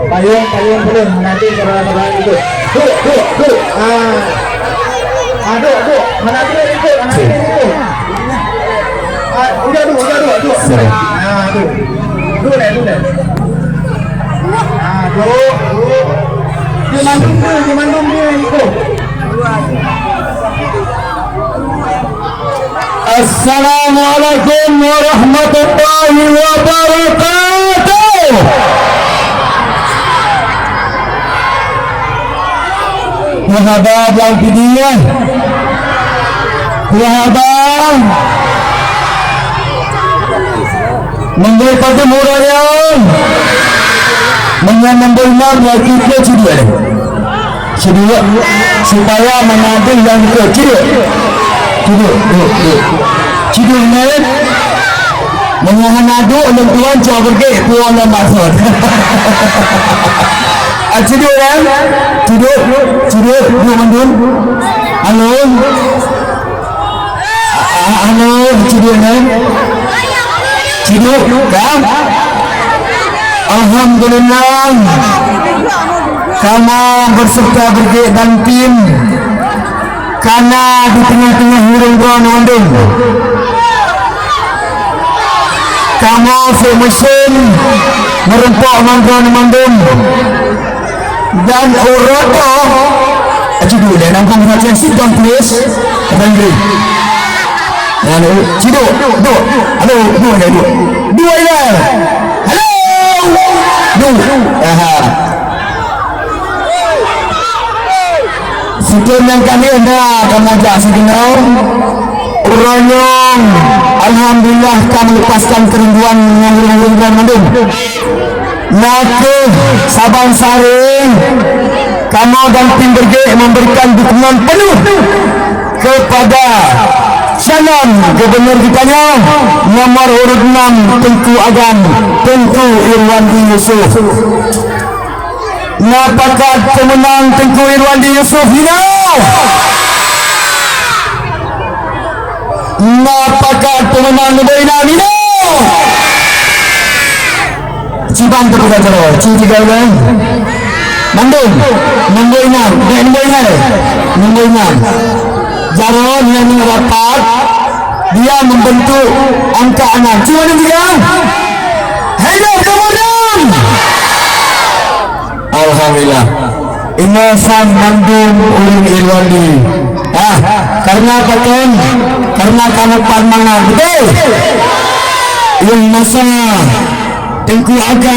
tolong payung belum nanti kalau itu duduk mana itu udah dimandung dia itu. Assalamualaikum warahmatullahi wabarakatuh. Sahabat yang pidian, sahabat mengenai pada murayaan mengenai yang kita cedera supaya mengambil yang kecil cedera ni mengenai orang tuan jauh pergi puan dan maksud cedera dua mandun halo cedera kan alhamdulillah kamu berserta pergi dan tim karena di tengah-tengah hurung buang mandun kamu semesin merempok mandun dan uroto aja dulu deh nampak perhatian sit down please Andri halo Cido halo dua ya halo Sikit yang kami anda kamu ajak segenau uronyong alhamdulillah kamu lepaskan kerinduan yang hurung-hurung mandun Nake Sabang Saring kamu dan tim bergerak memberikan dukungan penuh kepada calon gubernur kitanya nomor urut 6 Tengku Agam Tengku Irwandi Yusuf. Apakah pemenang Tengku Irwandi Yusuf ini? Apakah pemenang Nubaina ini? Cibang tu kita cakap, tiga orang. Mandung, Nubaina. Jaron yang rapat, dia membentuk angka 6. Cuma ni tiga. Hidup kemudian. Alhamdulillah. Ini sang Mandung Ulun Irwandi. Karena apa kan? Karena kamu parmangan, betul? Yang masa Tengku Agam